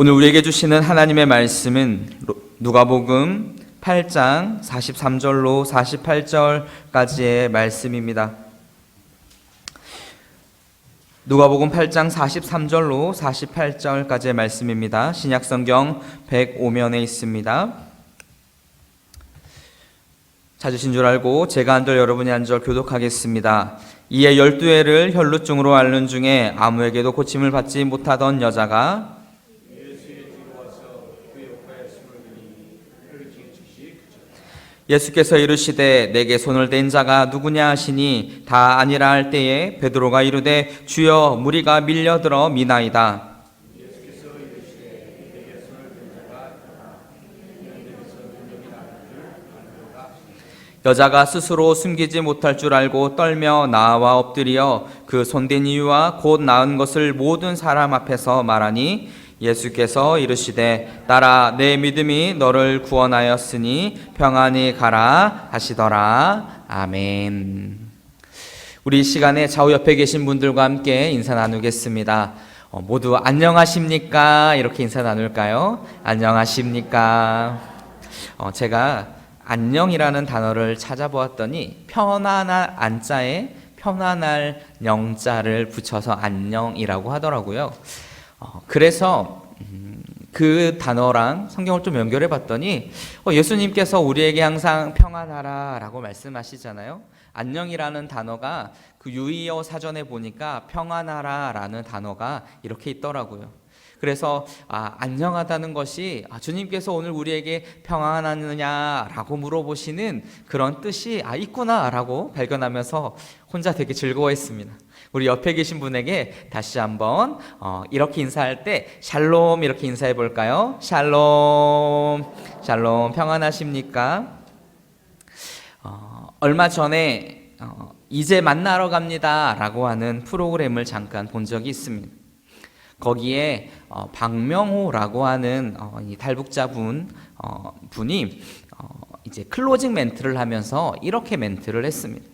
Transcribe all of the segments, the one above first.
오늘 우리에게 주시는 하나님의 말씀은 누가복음 8장 43절로 48절까지의 말씀입니다. 누가복음 8장 43절로 48절까지의 말씀입니다. 신약성경 105면에 있습니다. 찾으신 줄 알고 제가 한 절 여러분이 한 절 교독하겠습니다. 이에 12해를 혈루증으로 앓는 중에 아무에게도 고침을 받지 못하던 여자가 예수께서 이르시되 내게 손을 댄 자가 누구냐 하시니 다 아니라 할 때에 베드로가 이르되 주여 무리가 밀려들어 미나이다. 여자가 스스로 숨기지 못할 줄 알고 떨며 나와 엎드려 그 손댄 이유와 곧 나은 것을 모든 사람 앞에서 말하니 예수께서 이르시되 딸아 내 믿음이 너를 구원하였으니 평안히 가라 하시더라. 아멘. 우리 시간에 좌우 옆에 계신 분들과 함께 인사 나누겠습니다. 모두 안녕하십니까? 이렇게 인사 나눌까요? 안녕하십니까? 제가 안녕이라는 단어를 찾아보았더니 편안할 안자에 편안할 영자를 붙여서 안녕이라고 하더라고요. 그래서 그 단어랑 성경을 좀 연결해 봤더니 예수님께서 우리에게 항상 평안하라 라고 말씀하시잖아요. 안녕이라는 단어가 그 유의어 사전에 보니까 평안하라 라는 단어가 이렇게 있더라고요. 그래서 안녕하다는 것이 주님께서 오늘 우리에게 평안하느냐라고 물어보시는 그런 뜻이 있구나 라고 발견하면서 혼자 되게 즐거워했습니다. 우리 옆에 계신 분에게 다시 한번 이렇게 인사할 때 샬롬 이렇게 인사해 볼까요? 샬롬, 샬롬, 평안하십니까? 얼마 전에 이제 만나러 갑니다 라고 하는 프로그램을 잠깐 본 적이 있습니다. 거기에 박명호라고 하는 이 탈북자 분이 이제 클로징 멘트를 하면서 이렇게 멘트를 했습니다.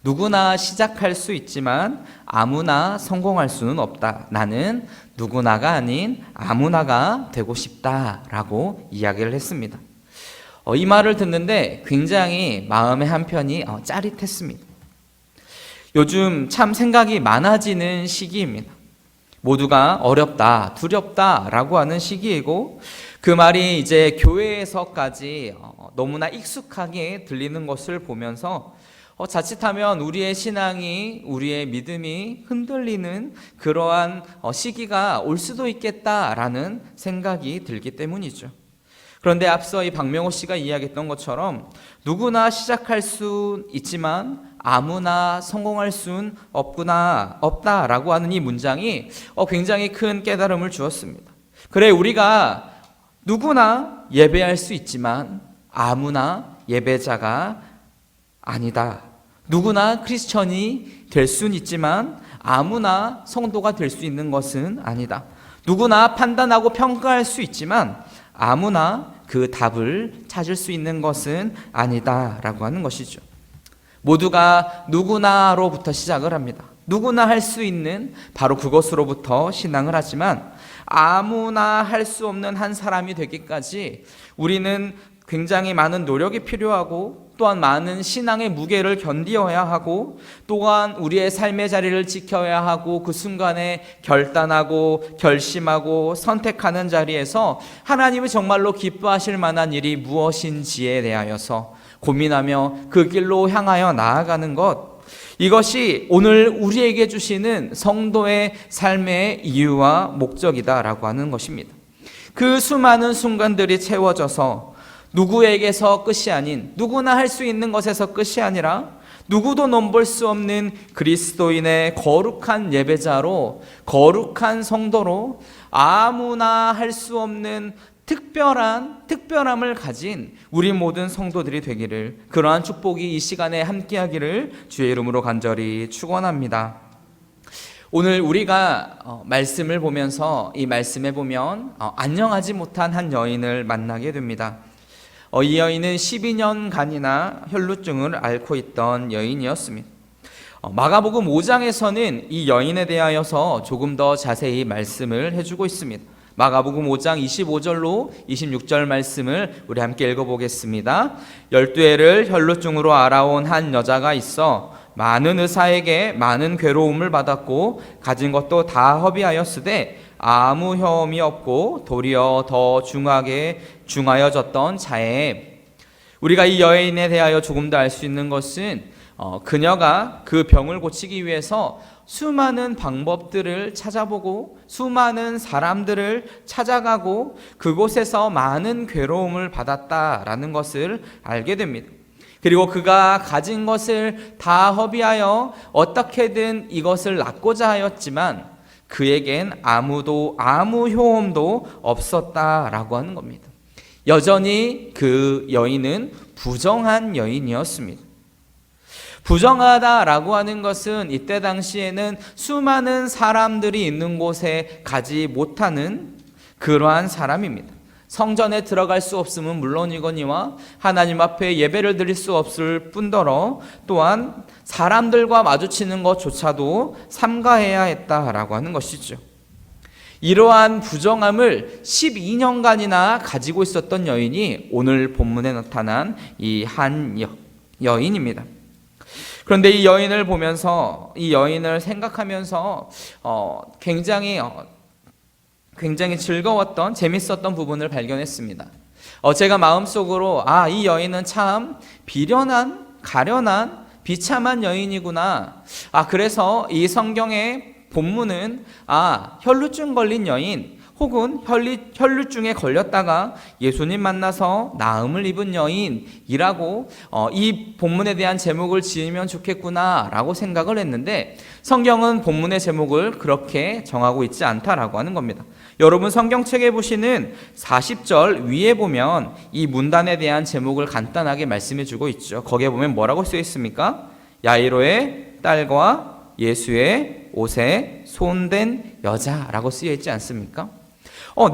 누구나 시작할 수 있지만 아무나 성공할 수는 없다. 나는 누구나가 아닌 아무나가 되고 싶다라고 이야기를 했습니다. 이 말을 듣는데 굉장히 마음의 한편이 짜릿했습니다. 요즘 참 생각이 많아지는 시기입니다. 모두가 어렵다, 두렵다라고 하는 시기이고 그 말이 이제 교회에서까지 너무나 익숙하게 들리는 것을 보면서 자칫하면 우리의 신앙이, 우리의 믿음이 흔들리는 그러한 시기가 올 수도 있겠다라는 생각이 들기 때문이죠. 그런데 앞서 이 박명호 씨가 이야기했던 것처럼 누구나 시작할 수 있지만 아무나 성공할 수는 없다라고 하는 이 문장이 굉장히 큰 깨달음을 주었습니다. 그래, 우리가 누구나 예배할 수 있지만 아무나 예배자가 아니다. 누구나 크리스천이 될 수는 있지만 아무나 성도가 될 수 있는 것은 아니다. 누구나 판단하고 평가할 수 있지만 아무나 그 답을 찾을 수 있는 것은 아니다라고 하는 것이죠. 모두가 누구나로부터 시작을 합니다. 누구나 할 수 있는 바로 그것으로부터 신앙을 하지만 아무나 할 수 없는 한 사람이 되기까지 우리는 굉장히 많은 노력이 필요하고 또한 많은 신앙의 무게를 견디어야 하고 또한 우리의 삶의 자리를 지켜야 하고 그 순간에 결단하고 결심하고 선택하는 자리에서 하나님이 정말로 기뻐하실 만한 일이 무엇인지에 대하여서 고민하며 그 길로 향하여 나아가는 것, 이것이 오늘 우리에게 주시는 성도의 삶의 이유와 목적이다라고 하는 것입니다. 그 수많은 순간들이 채워져서 누구에게서 끝이 아닌, 누구나 할 수 있는 것에서 끝이 아니라 누구도 넘볼 수 없는 그리스도인의 거룩한 예배자로, 거룩한 성도로 아무나 할 수 없는 특별함을 가진 우리 모든 성도들이 되기를, 그러한 축복이 이 시간에 함께하기를 주의 이름으로 간절히 축원합니다. 오늘 우리가 말씀을 보면서 이 말씀에 보면 안녕하지 못한 한 여인을 만나게 됩니다. 이 여인은 12년간이나 혈루증을 앓고 있던 여인이었습니다. 마가복음 5장에서는 이 여인에 대하여서 조금 더 자세히 말씀을 해주고 있습니다. 마가복음 5장 25절로 26절 말씀을 우리 함께 읽어보겠습니다. 12해를 혈루증으로 알아온 한 여자가 있어 많은 의사에게 많은 괴로움을 받았고 가진 것도 다 허비하였으되 아무 혐이 없고 도리어 더 중하여졌던 자에, 우리가 이 여인에 대하여 조금 더 알 수 있는 것은 그녀가 그 병을 고치기 위해서 수많은 방법들을 찾아보고 수많은 사람들을 찾아가고 그곳에서 많은 괴로움을 받았다라는 것을 알게 됩니다. 그리고 그가 가진 것을 다 허비하여 어떻게든 이것을 낫고자 하였지만 그에겐 아무 효험도 없었다라고 하는 겁니다. 여전히 그 여인은 부정한 여인이었습니다. 부정하다라고 하는 것은 이때 당시에는 수많은 사람들이 있는 곳에 가지 못하는 그러한 사람입니다. 성전에 들어갈 수 없음은 물론이거니와 하나님 앞에 예배를 드릴 수 없을 뿐더러 또한 사람들과 마주치는 것조차도 삼가해야 했다라고 하는 것이죠. 이러한 부정함을 12년간이나 가지고 있었던 여인이 오늘 본문에 나타난 이 한 여인입니다. 그런데 이 여인을 보면서, 이 여인을 생각하면서 굉장히 즐거웠던, 재밌었던 부분을 발견했습니다. 제가 마음속으로 이 여인은 참 비련한, 가련한, 비참한 여인이구나. 그래서 이 성경의 본문은 혈루증 걸린 여인 혹은 혈루증에 걸렸다가 예수님 만나서 나음을 입은 여인이라고 이 본문에 대한 제목을 지으면 좋겠구나 라고 생각을 했는데, 성경은 본문의 제목을 그렇게 정하고 있지 않다라고 하는 겁니다. 여러분 성경책에 보시는 40절 위에 보면 이 문단에 대한 제목을 간단하게 말씀해 주고 있죠. 거기에 보면 뭐라고 쓰여 있습니까? 야이로의 딸과 예수의 옷에 손댄 여자라고 쓰여 있지 않습니까?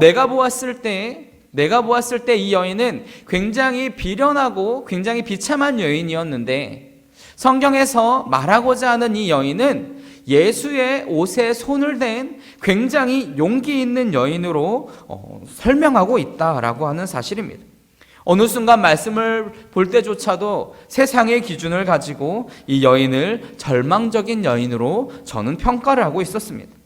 내가 보았을 때 이 여인은 굉장히 비련하고 굉장히 비참한 여인이었는데, 성경에서 말하고자 하는 이 여인은 예수의 옷에 손을 댄 굉장히 용기 있는 여인으로 설명하고 있다라고 하는 사실입니다. 어느 순간 말씀을 볼 때조차도 세상의 기준을 가지고 이 여인을 절망적인 여인으로 저는 평가를 하고 있었습니다.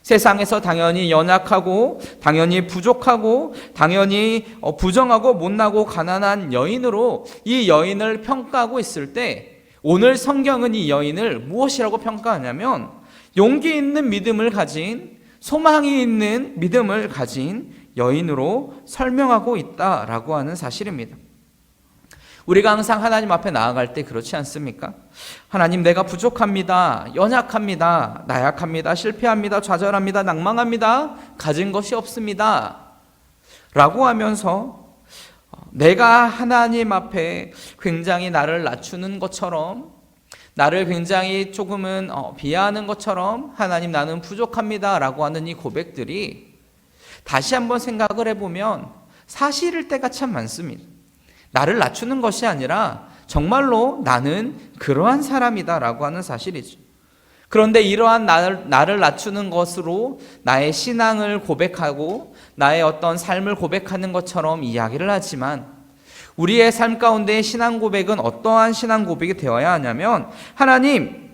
세상에서 당연히 연약하고 당연히 부족하고 당연히 부정하고 못나고 가난한 여인으로 이 여인을 평가하고 있을 때, 오늘 성경은 이 여인을 무엇이라고 평가하냐면 용기 있는 믿음을 가진, 소망이 있는 믿음을 가진 여인으로 설명하고 있다라고 하는 사실입니다. 우리가 항상 하나님 앞에 나아갈 때 그렇지 않습니까? 하나님, 내가 부족합니다. 연약합니다. 나약합니다. 실패합니다. 좌절합니다. 낭망합니다. 가진 것이 없습니다. 라고 하면서 내가 하나님 앞에 굉장히 나를 낮추는 것처럼, 나를 굉장히 조금은 비하하는 것처럼 하나님 나는 부족합니다 라고 하는 이 고백들이 다시 한번 생각을 해보면 사실일 때가 참 많습니다. 나를 낮추는 것이 아니라 정말로 나는 그러한 사람이다 라고 하는 사실이죠. 그런데 이러한 나를 낮추는 것으로 나의 신앙을 고백하고 나의 어떤 삶을 고백하는 것처럼 이야기를 하지만, 우리의 삶 가운데의 신앙 고백은 어떠한 신앙 고백이 되어야 하냐면, 하나님,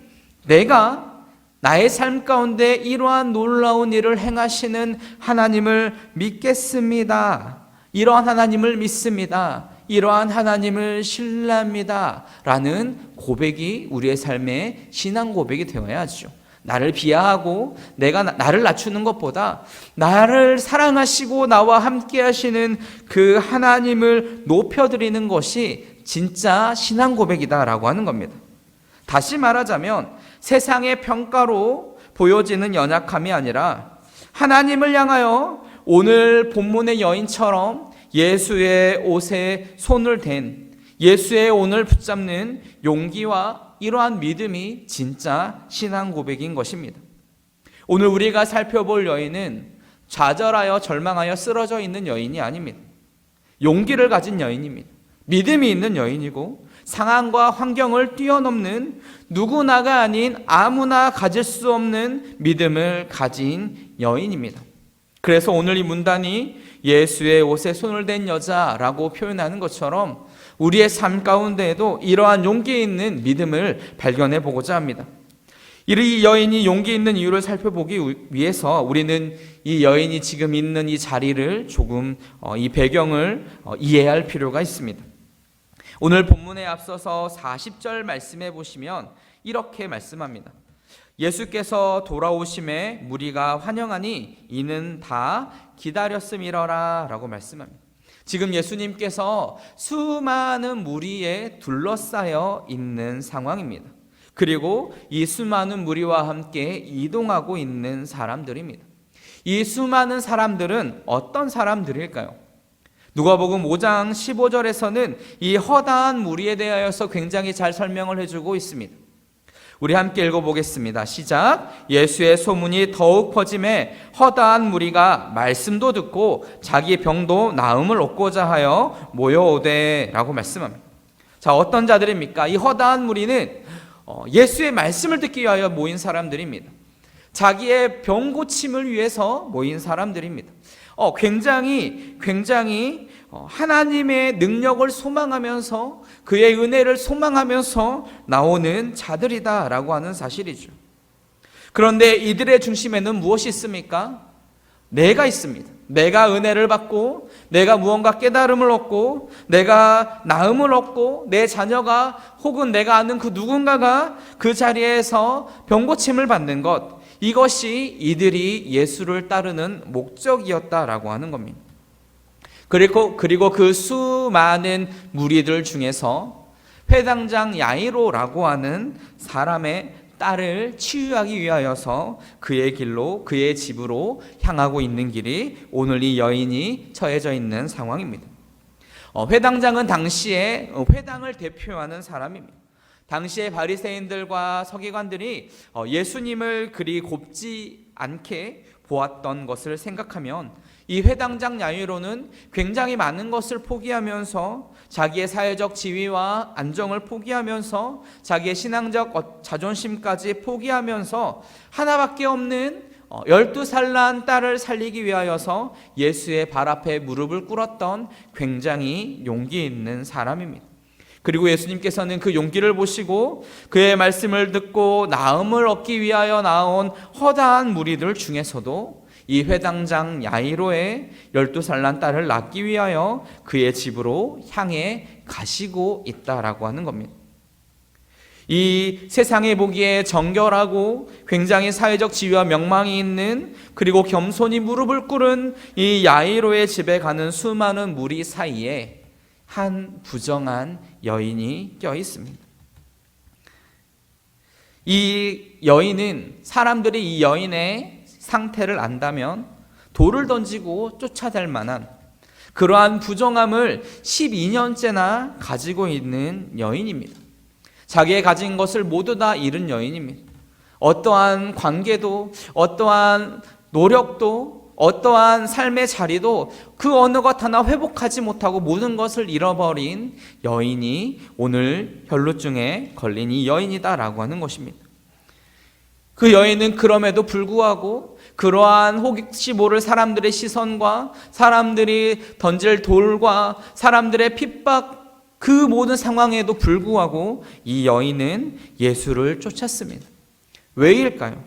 내가 나의 삶 가운데 이러한 놀라운 일을 행하시는 하나님을 믿겠습니다. 이러한 하나님을 믿습니다. 이러한 하나님을 신뢰합니다 라는 고백이 우리의 삶의 신앙 고백이 되어야 하죠. 나를 비하하고 내가 나를 낮추는 것보다 나를 사랑하시고 나와 함께 하시는 그 하나님을 높여드리는 것이 진짜 신앙 고백이다라고 하는 겁니다. 다시 말하자면 세상의 평가로 보여지는 연약함이 아니라 하나님을 향하여 오늘 본문의 여인처럼 예수의 옷에 손을 댄, 예수의 옷을 붙잡는 용기와 이러한 믿음이 진짜 신앙 고백인 것입니다. 오늘 우리가 살펴볼 여인은 좌절하여 절망하여 쓰러져 있는 여인이 아닙니다. 용기를 가진 여인입니다. 믿음이 있는 여인이고 상황과 환경을 뛰어넘는, 누구나가 아닌 아무나 가질 수 없는 믿음을 가진 여인입니다. 그래서 오늘 이 문단이 예수의 옷에 손을 댄 여자라고 표현하는 것처럼 우리의 삶 가운데에도 이러한 용기 있는 믿음을 발견해 보고자 합니다. 이 여인이 용기 있는 이유를 살펴보기 위해서 우리는 이 여인이 지금 있는 이 자리를 조금 이 배경을 이해할 필요가 있습니다. 오늘 본문에 앞서서 40절 말씀해 보시면 이렇게 말씀합니다. 예수께서 돌아오심에 무리가 환영하니 이는 다 기다렸음이러라 라고 말씀합니다. 지금 예수님께서 수많은 무리에 둘러싸여 있는 상황입니다. 그리고 이 수많은 무리와 함께 이동하고 있는 사람들입니다. 이 수많은 사람들은 어떤 사람들일까요? 누가복음 5장 15절에서는 이 허다한 무리에 대하여서 굉장히 잘 설명을 해주고 있습니다. 우리 함께 읽어보겠습니다. 시작. 예수의 소문이 더욱 퍼짐에 허다한 무리가 말씀도 듣고 자기 병도 나음을 얻고자 하여 모여오되 라고 말씀합니다. 자, 어떤 자들입니까? 이 허다한 무리는 예수의 말씀을 듣기 위하여 모인 사람들입니다. 자기의 병 고침을 위해서 모인 사람들입니다. 굉장히 하나님의 능력을 소망하면서 그의 은혜를 소망하면서 나오는 자들이다라고 하는 사실이죠. 그런데 이들의 중심에는 무엇이 있습니까? 내가 있습니다. 내가 은혜를 받고 내가 무언가 깨달음을 얻고 내가 나음을 얻고 내 자녀가 혹은 내가 아는 그 누군가가 그 자리에서 병고침을 받는 것, 이것이 이들이 예수를 따르는 목적이었다라고 하는 겁니다. 그리고 그 수많은 무리들 중에서 회당장 야이로라고 하는 사람의 딸을 치유하기 위하여서 그의 길로 그의 집으로 향하고 있는 길이 오늘 이 여인이 처해져 있는 상황입니다. 회당장은 당시에 회당을 대표하는 사람입니다. 당시의 바리새인들과 서기관들이 예수님을 그리 곱지 않게 보았던 것을 생각하면 이 회당장 야이로는 굉장히 많은 것을 포기하면서 자기의 사회적 지위와 안정을 포기하면서 자기의 신앙적 자존심까지 포기하면서 하나밖에 없는 12살 난 딸을 살리기 위하여서 예수의 발 앞에 무릎을 꿇었던 굉장히 용기 있는 사람입니다. 그리고 예수님께서는 그 용기를 보시고 그의 말씀을 듣고 나음을 얻기 위하여 나온 허다한 무리들 중에서도 이 회당장 야이로의 12살 난 딸을 낳기 위하여 그의 집으로 향해 가시고 있다라고 하는 겁니다. 이 세상에 보기에 정결하고 굉장히 사회적 지위와 명망이 있는, 그리고 겸손히 무릎을 꿇은 이 야이로의 집에 가는 수많은 무리 사이에 한 부정한 여인이 껴 있습니다. 이 여인은, 사람들이 이 여인의 상태를 안다면 돌을 던지고 쫓아낼 만한 그러한 부정함을 12년째나 가지고 있는 여인입니다. 자기의 가진 것을 모두 다 잃은 여인입니다. 어떠한 관계도, 어떠한 노력도, 어떠한 삶의 자리도 그 어느 것 하나 회복하지 못하고 모든 것을 잃어버린 여인이 오늘 혈루증에 걸린 이 여인이다라고 하는 것입니다. 그 여인은 그럼에도 불구하고 그러한 혹시 모를 사람들의 시선과 사람들이 던질 돌과 사람들의 핍박, 그 모든 상황에도 불구하고 이 여인은 예수를 쫓았습니다. 왜일까요?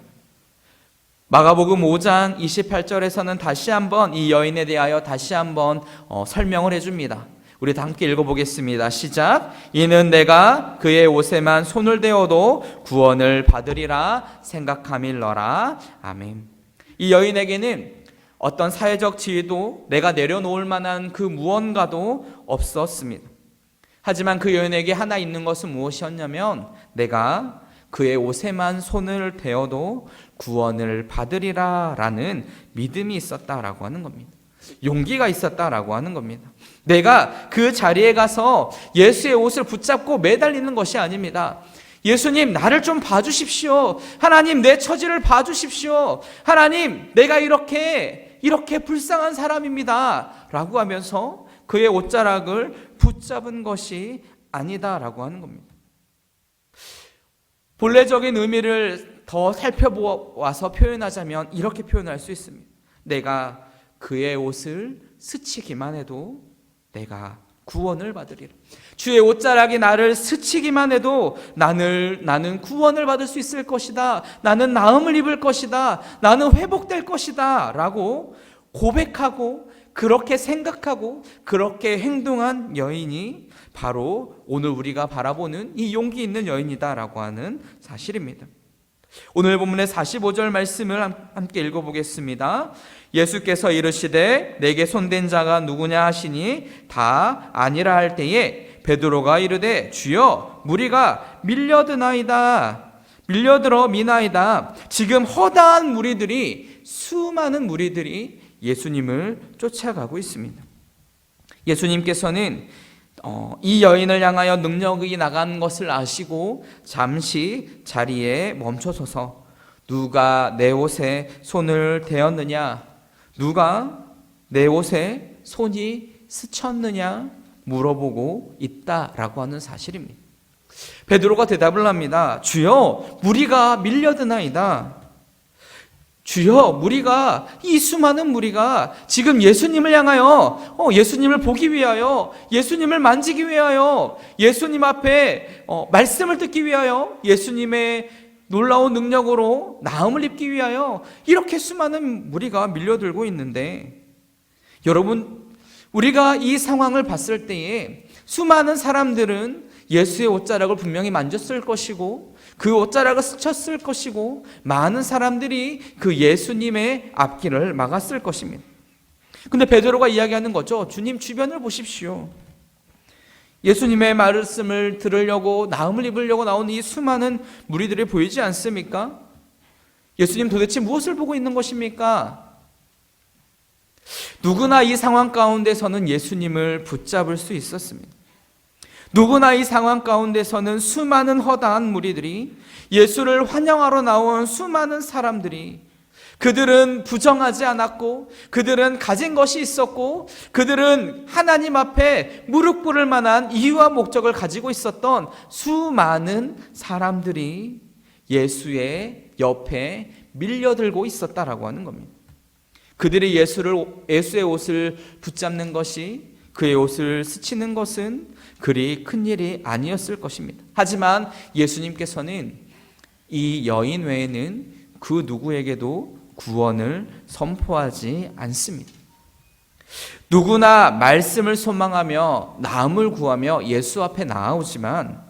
마가복음 5장 28절에서는 다시 한번 이 여인에 대하여 다시 한번 설명을 해줍니다. 우리 다 함께 읽어보겠습니다. 시작. 이는 내가 그의 옷에만 손을 대어도 구원을 받으리라 생각함일러라. 아멘. 이 여인에게는 어떤 사회적 지위도 내가 내려놓을 만한 그 무언가도 없었습니다. 하지만 그 여인에게 하나 있는 것은 무엇이었냐면 내가 그의 옷에만 손을 대어도 구원을 받으리라 라는 믿음이 있었다라고 하는 겁니다. 용기가 있었다라고 하는 겁니다. 내가 그 자리에 가서 예수의 옷을 붙잡고 매달리는 것이 아닙니다. 예수님, 나를 좀 봐주십시오. 하나님, 내 처지를 봐주십시오. 하나님, 내가 이렇게 불쌍한 사람입니다 라고 하면서 그의 옷자락을 붙잡은 것이 아니다라고 하는 겁니다. 본래적인 의미를 더 살펴보아서 표현하자면 이렇게 표현할 수 있습니다. 내가 그의 옷을 스치기만 해도 내가 구원을 받으리라. 주의 옷자락이 나를 스치기만 해도 나는 구원을 받을 수 있을 것이다. 나는 나음을 입을 것이다. 나는 회복될 것이다. 라고 고백하고 그렇게 생각하고 그렇게 행동한 여인이 바로 오늘 우리가 바라보는 이 용기 있는 여인이다라고 하는 사실입니다. 오늘 본문의 45절 말씀을 함께 읽어보겠습니다. 예수께서 이르시되 내게 손댄 자가 누구냐 하시니 다 아니라 할 때에 베드로가 이르되 주여 무리가 밀려들어 미나이다. 지금 허다한 무리들이 수많은 무리들이 예수님을 쫓아가고 있습니다. 예수님께서는 이 여인을 향하여 능력이 나간 것을 아시고 잠시 자리에 멈춰서서 누가 내 옷에 손을 대었느냐, 누가 내 옷에 손이 스쳤느냐 물어보고 있다라고 하는 사실입니다. 베드로가 대답을 합니다. 주여 무리가 밀려드나이다. 주여 무리가, 이 수많은 무리가 지금 예수님을 향하여 예수님을 보기 위하여, 예수님을 만지기 위하여, 예수님 앞에 말씀을 듣기 위하여, 예수님의 놀라운 능력으로 나음을 입기 위하여 이렇게 수많은 무리가 밀려들고 있는데, 여러분 우리가 이 상황을 봤을 때에 수많은 사람들은 예수의 옷자락을 분명히 만졌을 것이고 그 옷자락을 스쳤을 것이고 많은 사람들이 그 예수님의 앞길을 막았을 것입니다. 근데 베드로가 이야기하는 거죠. 주님 주변을 보십시오. 예수님의 말씀을 들으려고 나음을 입으려고 나온 이 수많은 무리들이 보이지 않습니까? 예수님 도대체 무엇을 보고 있는 것입니까? 누구나 이 상황 가운데서는 예수님을 붙잡을 수 있었습니다. 누구나 이 상황 가운데서는 수많은 허다한 무리들이, 예수를 환영하러 나온 수많은 사람들이, 그들은 부정하지 않았고 그들은 가진 것이 있었고 그들은 하나님 앞에 무릎 꿇을 만한 이유와 목적을 가지고 있었던 수많은 사람들이 예수의 옆에 밀려들고 있었다라고 하는 겁니다. 그들이 예수의 옷을 붙잡는 것이, 그의 옷을 스치는 것은 그리 큰 일이 아니었을 것입니다. 하지만 예수님께서는 이 여인 외에는 그 누구에게도 구원을 선포하지 않습니다. 누구나 말씀을 소망하며 나음을 구하며 예수 앞에 나아오지만,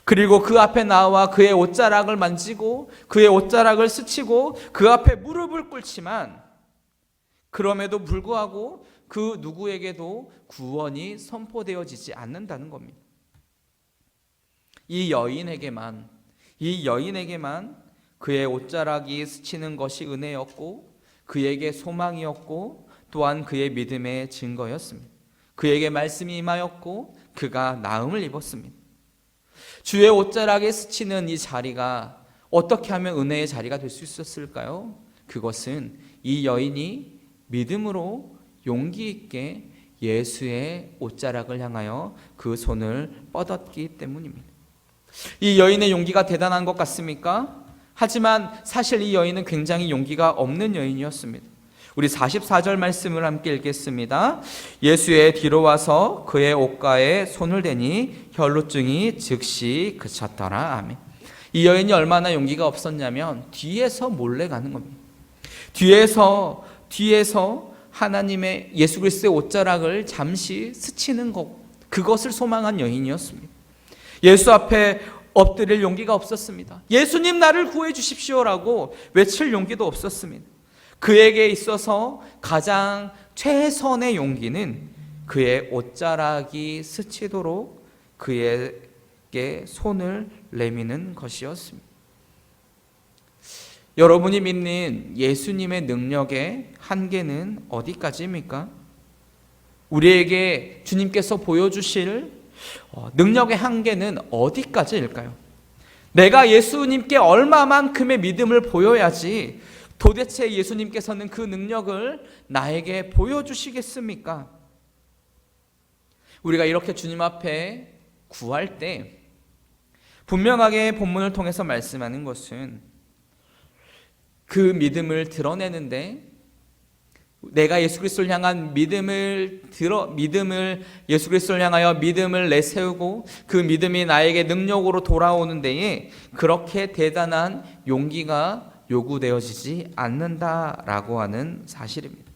그리고 그 앞에 나와 그의 옷자락을 만지고 그의 옷자락을 스치고 그 앞에 무릎을 꿇지만, 그럼에도 불구하고 그 누구에게도 구원이 선포되어지지 않는다는 겁니다. 이 여인에게만 그의 옷자락이 스치는 것이 은혜였고 그에게 소망이었고 또한 그의 믿음의 증거였습니다. 그에게 말씀이 임하였고 그가 나음을 입었습니다. 주의 옷자락에 스치는 이 자리가 어떻게 하면 은혜의 자리가 될 수 있었을까요? 그것은 이 여인이 믿음으로 용기 있게 예수의 옷자락을 향하여 그 손을 뻗었기 때문입니다. 이 여인의 용기가 대단한 것 같습니까? 하지만 사실 이 여인은 굉장히 용기가 없는 여인이었습니다. 우리 44절 말씀을 함께 읽겠습니다. 예수의 뒤로 와서 그의 옷가에 손을 대니 혈루증이 즉시 그쳤더라. 아멘. 이 여인이 얼마나 용기가 없었냐면 뒤에서 몰래 가는 겁니다. 뒤에서 하나님의 예수 그리스도의 옷자락을 잠시 스치는 것, 그것을 소망한 여인이었습니다. 예수 앞에 엎드릴 용기가 없었습니다. 예수님 나를 구해 주십시오라고 외칠 용기도 없었습니다. 그에게 있어서 가장 최선의 용기는 그의 옷자락이 스치도록 그에게 손을 내미는 것이었습니다. 여러분이 믿는 예수님의 능력의 한계는 어디까지입니까? 우리에게 주님께서 보여주실 능력의 한계는 어디까지일까요? 내가 예수님께 얼마만큼의 믿음을 보여야지 도대체 예수님께서는 그 능력을 나에게 보여주시겠습니까? 우리가 이렇게 주님 앞에 구할 때 분명하게 본문을 통해서 말씀하는 것은 그 믿음을 드러내는데 내가 예수 그리스도를 향한 예수 그리스도를 향하여 믿음을 내세우고 그 믿음이 나에게 능력으로 돌아오는 데에 그렇게 대단한 용기가 요구되어지지 않는다라고 하는 사실입니다.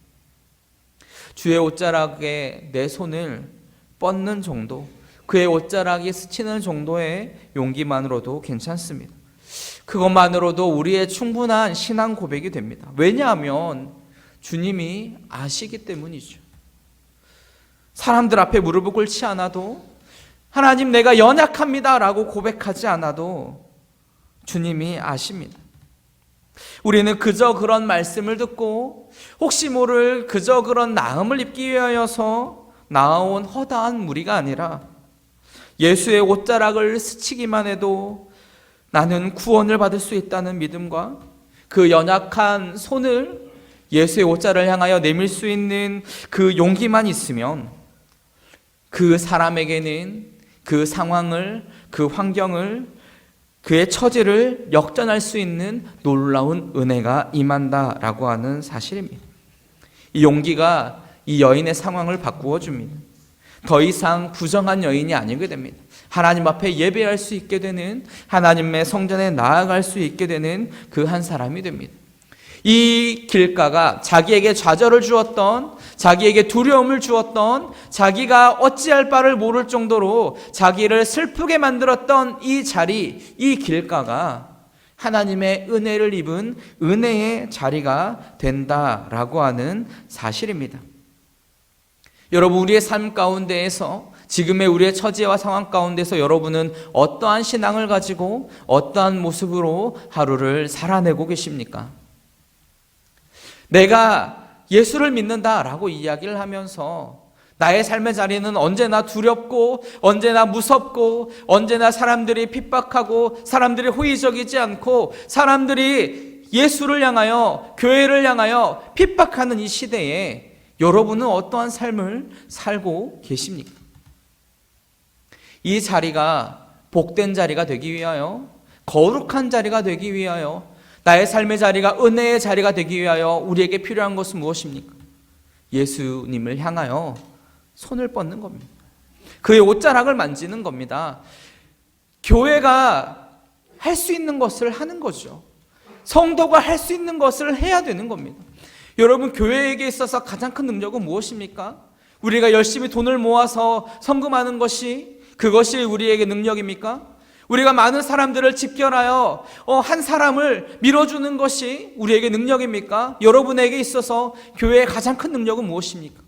주의 옷자락에 내 손을 뻗는 정도, 그의 옷자락이 스치는 정도의 용기만으로도 괜찮습니다. 그것만으로도 우리의 충분한 신앙 고백이 됩니다. 왜냐하면 주님이 아시기 때문이죠. 사람들 앞에 무릎을 꿇지 않아도, 하나님 내가 연약합니다 라고 고백하지 않아도 주님이 아십니다. 우리는 그저 그런 말씀을 듣고 혹시 모를 그저 그런 나음을 입기 위하여서 나아온 허다한 무리가 아니라 예수의 옷자락을 스치기만 해도 나는 구원을 받을 수 있다는 믿음과 그 연약한 손을 예수의 옷자락을 향하여 내밀 수 있는 그 용기만 있으면 그 사람에게는 그 상황을, 그 환경을, 그의 처지를 역전할 수 있는 놀라운 은혜가 임한다라고 하는 사실입니다. 이 용기가 이 여인의 상황을 바꾸어 줍니다. 더 이상 부정한 여인이 아니게 됩니다. 하나님 앞에 예배할 수 있게 되는, 하나님의 성전에 나아갈 수 있게 되는 그 한 사람이 됩니다. 이 길가가 자기에게 좌절을 주었던, 자기에게 두려움을 주었던, 자기가 어찌할 바를 모를 정도로 자기를 슬프게 만들었던 이 자리, 이 길가가 하나님의 은혜를 입은 은혜의 자리가 된다라고 하는 사실입니다. 여러분, 우리의 삶 가운데에서, 지금의 우리의 처지와 상황 가운데서 여러분은 어떠한 신앙을 가지고 어떠한 모습으로 하루를 살아내고 계십니까? 내가 예수를 믿는다라고 이야기를 하면서 나의 삶의 자리는 언제나 두렵고 언제나 무섭고 언제나 사람들이 핍박하고 사람들이 호의적이지 않고 사람들이 예수를 향하여, 교회를 향하여 핍박하는 이 시대에 여러분은 어떠한 삶을 살고 계십니까? 이 자리가 복된 자리가 되기 위하여, 거룩한 자리가 되기 위하여, 나의 삶의 자리가 은혜의 자리가 되기 위하여 우리에게 필요한 것은 무엇입니까? 예수님을 향하여 손을 뻗는 겁니다. 그의 옷자락을 만지는 겁니다. 교회가 할 수 있는 것을 하는 거죠. 성도가 할 수 있는 것을 해야 되는 겁니다. 여러분, 교회에게 있어서 가장 큰 능력은 무엇입니까? 우리가 열심히 돈을 모아서 헌금하는 것이, 그것이 우리에게 능력입니까? 우리가 많은 사람들을 집결하여 한 사람을 밀어주는 것이 우리에게 능력입니까? 여러분에게 있어서 교회의 가장 큰 능력은 무엇입니까?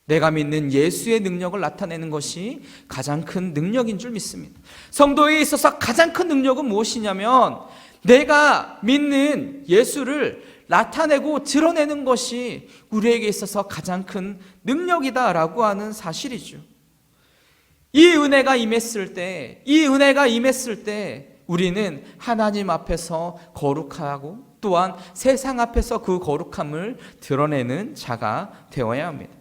내가 믿는 예수의 능력을 나타내는 것이 가장 큰 능력인 줄 믿습니다. 성도에 있어서 가장 큰 능력은 무엇이냐면 내가 믿는 예수를 나타내고 드러내는 것이 우리에게 있어서 가장 큰 능력이다라고 하는 사실이죠. 이 은혜가 임했을 때, 우리는 하나님 앞에서 거룩하고 또한 세상 앞에서 그 거룩함을 드러내는 자가 되어야 합니다.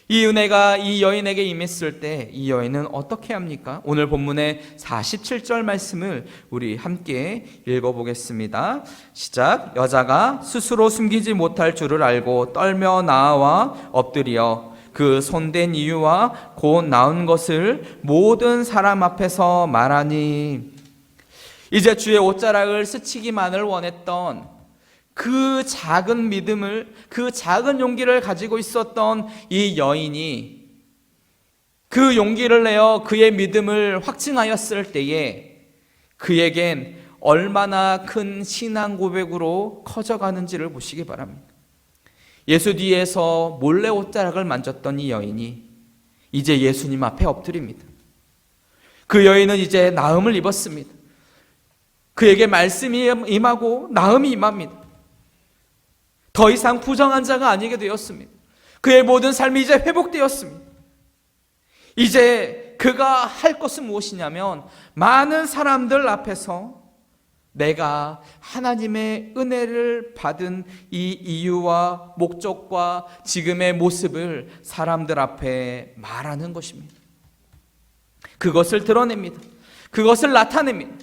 이 은혜가 이 여인에게 임했을 때 이 여인은 어떻게 합니까? 오늘 본문의 47절 말씀을 우리 함께 읽어보겠습니다. 시작. 여자가 스스로 숨기지 못할 줄을 알고 떨며 나와 엎드려 그 손댄 이유와 곧 나은 것을 모든 사람 앞에서 말하니, 이제 주의 옷자락을 스치기만을 원했던 그 작은 믿음을, 그 작은 용기를 가지고 있었던 이 여인이 그 용기를 내어 그의 믿음을 확증하였을 때에 그에겐 얼마나 큰 신앙 고백으로 커져가는지를 보시기 바랍니다. 예수 뒤에서 몰래 옷자락을 만졌던 이 여인이 이제 예수님 앞에 엎드립니다. 그 여인은 이제 나음을 입었습니다. 그에게 말씀이 임하고 나음이 임합니다. 더 이상 부정한 자가 아니게 되었습니다. 그의 모든 삶이 이제 회복되었습니다. 이제 그가 할 것은 무엇이냐면 많은 사람들 앞에서 내가 하나님의 은혜를 받은 이 이유와 목적과 지금의 모습을 사람들 앞에 말하는 것입니다. 그것을 드러냅니다. 그것을 나타냅니다.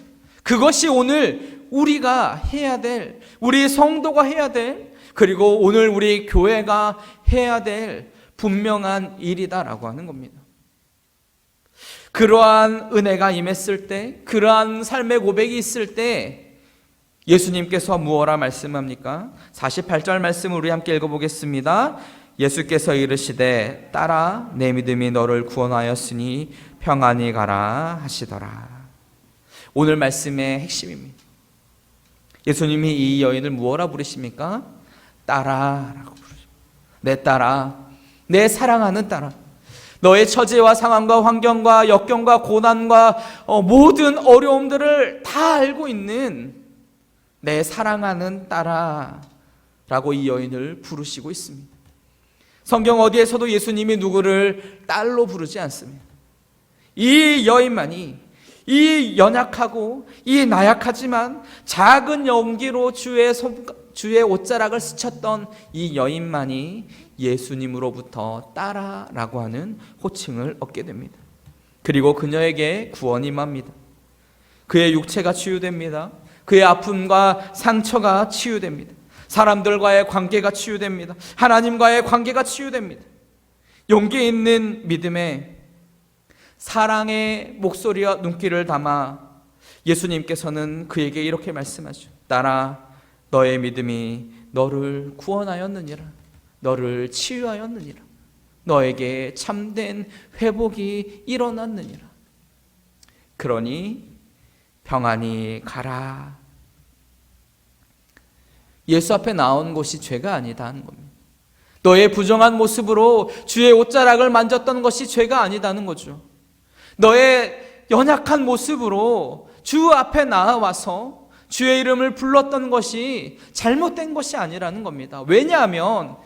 그것이 오늘 우리가 해야 될, 우리 성도가 해야 될, 그리고 오늘 우리 교회가 해야 될 분명한 일이다라고 하는 겁니다. 그러한 은혜가 임했을 때, 그러한 삶의 고백이 있을 때 예수님께서 무엇라 말씀합니까? 48절 말씀을 우리 함께 읽어보겠습니다. 예수께서 이르시되 딸아 내 믿음이 너를 구원하였으니 평안히 가라 하시더라. 오늘 말씀의 핵심입니다. 예수님이 이 여인을 무엇라 부르십니까? 딸아라고 부르십니다. 내 딸아, 내 사랑하는 딸아, 너의 처지와 상황과 환경과 역경과 고난과 모든 어려움들을 다 알고 있는 내 사랑하는 딸아 라고 이 여인을 부르시고 있습니다. 성경 어디에서도 예수님이 누구를 딸로 부르지 않습니다. 이 여인만이, 이 연약하고 이 나약하지만 작은 용기로 주의 옷자락을 스쳤던 이 여인만이 예수님으로부터 딸아라고 하는 호칭을 얻게 됩니다. 그리고 그녀에게 구원이 임합니다. 그의 육체가 치유됩니다. 그의 아픔과 상처가 치유됩니다. 사람들과의 관계가 치유됩니다. 하나님과의 관계가 치유됩니다. 용기 있는 믿음에 사랑의 목소리와 눈길을 담아 예수님께서는 그에게 이렇게 말씀하죠. 딸아, 너의 믿음이 너를 구원하였느니라. 너를 치유하였느니라. 너에게 참된 회복이 일어났느니라. 그러니 평안히 가라. 예수 앞에 나온 것이 죄가 아니다 하는 겁니다. 너의 부정한 모습으로 주의 옷자락을 만졌던 것이 죄가 아니다는 거죠. 너의 연약한 모습으로 주 앞에 나와서 주의 이름을 불렀던 것이 잘못된 것이 아니라는 겁니다. 왜냐하면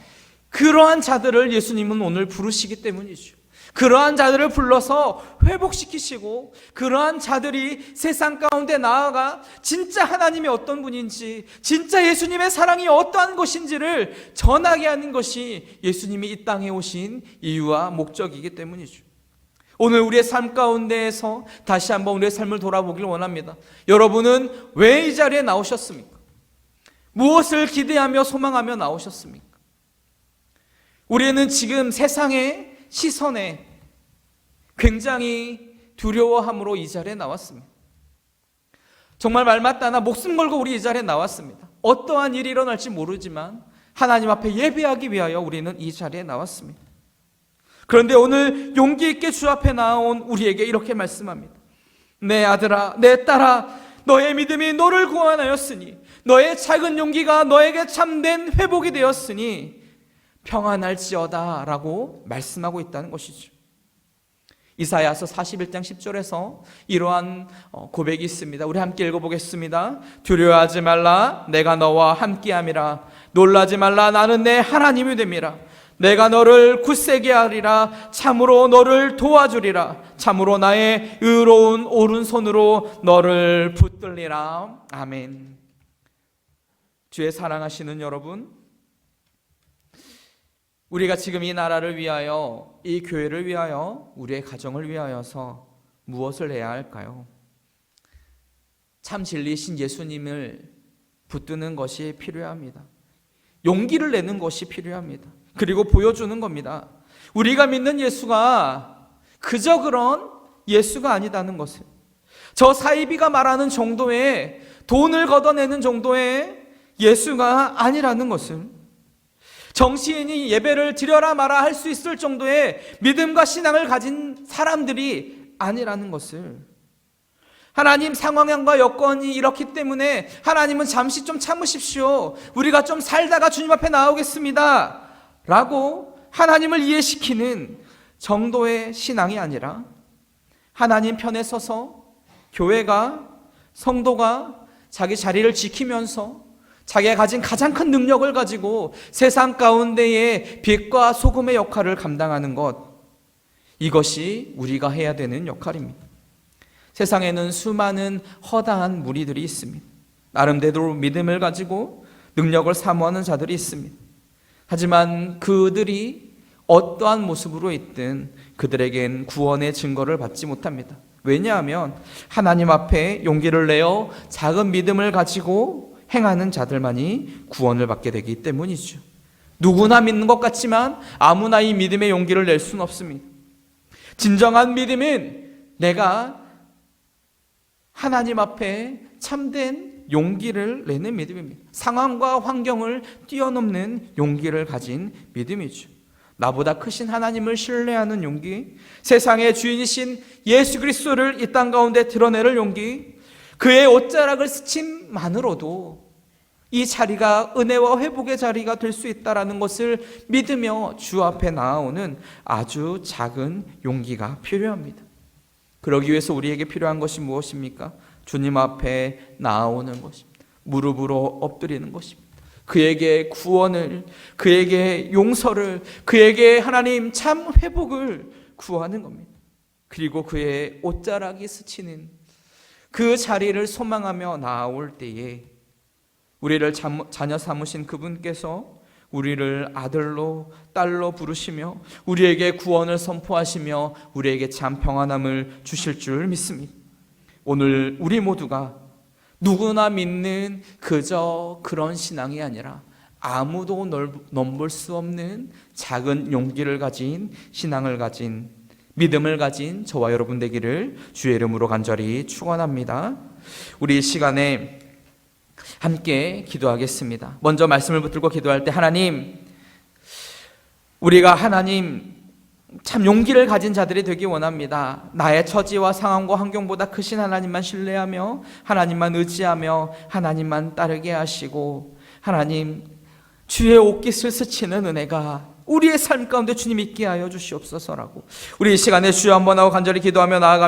그러한 자들을 예수님은 오늘 부르시기 때문이죠. 그러한 자들을 불러서 회복시키시고 그러한 자들이 세상 가운데 나아가 진짜 하나님이 어떤 분인지, 진짜 예수님의 사랑이 어떠한 것인지를 전하게 하는 것이 예수님이 이 땅에 오신 이유와 목적이기 때문이죠. 오늘 우리의 삶 가운데에서 다시 한번 우리의 삶을 돌아보길 원합니다. 여러분은 왜 이 자리에 나오셨습니까? 무엇을 기대하며 소망하며 나오셨습니까? 우리는 지금 세상의 시선에 굉장히 두려워함으로 이 자리에 나왔습니다. 정말 말 맞다. 나 목숨 걸고 우리 이 자리에 나왔습니다. 어떠한 일이 일어날지 모르지만 하나님 앞에 예배하기 위하여 우리는 이 자리에 나왔습니다. 그런데 오늘 용기 있게 주 앞에 나온 우리에게 이렇게 말씀합니다. 내 아들아, 내 딸아, 너의 믿음이 너를 구원하였으니, 너의 작은 용기가 너에게 참된 회복이 되었으니 평안할지어다 라고 말씀하고 있다는 것이죠. 이사야서 41장 10절에서 이러한 고백이 있습니다. 우리 함께 읽어보겠습니다. 두려워하지 말라, 내가 너와 함께함이라. 놀라지 말라, 나는 내 하나님이 됨이라. 내가 너를 굳세게 하리라. 참으로 너를 도와주리라. 참으로 나의 의로운 오른손으로 너를 붙들리라. 아멘. 주의 사랑하시는 여러분, 우리가 지금 이 나라를 위하여, 이 교회를 위하여, 우리의 가정을 위하여서 무엇을 해야 할까요? 참 진리이신 예수님을 붙드는 것이 필요합니다. 용기를 내는 것이 필요합니다. 그리고 보여주는 겁니다. 우리가 믿는 예수가 그저 그런 예수가 아니다는 것을, 저 사이비가 말하는 정도의 돈을 걷어내는 정도의 예수가 아니라는 것을, 정치인이 예배를 드려라 마라 할 수 있을 정도의 믿음과 신앙을 가진 사람들이 아니라는 것을, 하나님 상황과 여건이 이렇기 때문에 하나님은 잠시 좀 참으십시오, 우리가 좀 살다가 주님 앞에 나오겠습니다 라고 하나님을 이해시키는 정도의 신앙이 아니라 하나님 편에 서서 교회가, 성도가 자기 자리를 지키면서 자기가 가진 가장 큰 능력을 가지고 세상 가운데에 빛과 소금의 역할을 감당하는 것, 이것이 우리가 해야 되는 역할입니다. 세상에는 수많은 허다한 무리들이 있습니다. 나름대로 믿음을 가지고 능력을 사모하는 자들이 있습니다. 하지만 그들이 어떠한 모습으로 있든 그들에겐 구원의 증거를 받지 못합니다. 왜냐하면 하나님 앞에 용기를 내어 작은 믿음을 가지고 행하는 자들만이 구원을 받게 되기 때문이죠. 누구나 믿는 것 같지만 아무나 이 믿음의 용기를 낼 수는 없습니다. 진정한 믿음은 내가 하나님 앞에 참된 용기를 내는 믿음입니다. 상황과 환경을 뛰어넘는 용기를 가진 믿음이죠. 나보다 크신 하나님을 신뢰하는 용기, 세상의 주인이신 예수 그리스도를 이 땅 가운데 드러내는 용기, 그의 옷자락을 스침만으로도 이 자리가 은혜와 회복의 자리가 될 수 있다는 것을 믿으며 주 앞에 나아오는 아주 작은 용기가 필요합니다. 그러기 위해서 우리에게 필요한 것이 무엇입니까? 주님 앞에 나아오는 것입니다. 무릎으로 엎드리는 것입니다. 그에게 구원을, 그에게 용서를, 그에게 하나님 참 회복을 구하는 겁니다. 그리고 그의 옷자락이 스치는 그 자리를 소망하며 나아올 때에 우리를 자녀 삼으신 그분께서 우리를 아들로 딸로 부르시며 우리에게 구원을 선포하시며 우리에게 참 평안함을 주실 줄 믿습니다. 오늘 우리 모두가 누구나 믿는 그저 그런 신앙이 아니라 아무도 넘볼 수 없는 작은 용기를 가진 신앙을 가진 믿음을 가진 저와 여러분 되기를 주의 이름으로 간절히 축원합니다. 우리 이 시간에 함께 기도하겠습니다. 먼저 말씀을 붙들고 기도할 때 하나님, 우리가 하나님 참 용기를 가진 자들이 되기 원합니다. 나의 처지와 상황과 환경보다 크신 하나님만 신뢰하며 하나님만 의지하며 하나님만 따르게 하시고 하나님 주의 옷깃을 스치는 은혜가 우리의 삶 가운데 주님 있게 하여 주시옵소서라고 우리 이 시간에 주여 한번 하고 간절히 기도하며 나아갑니다.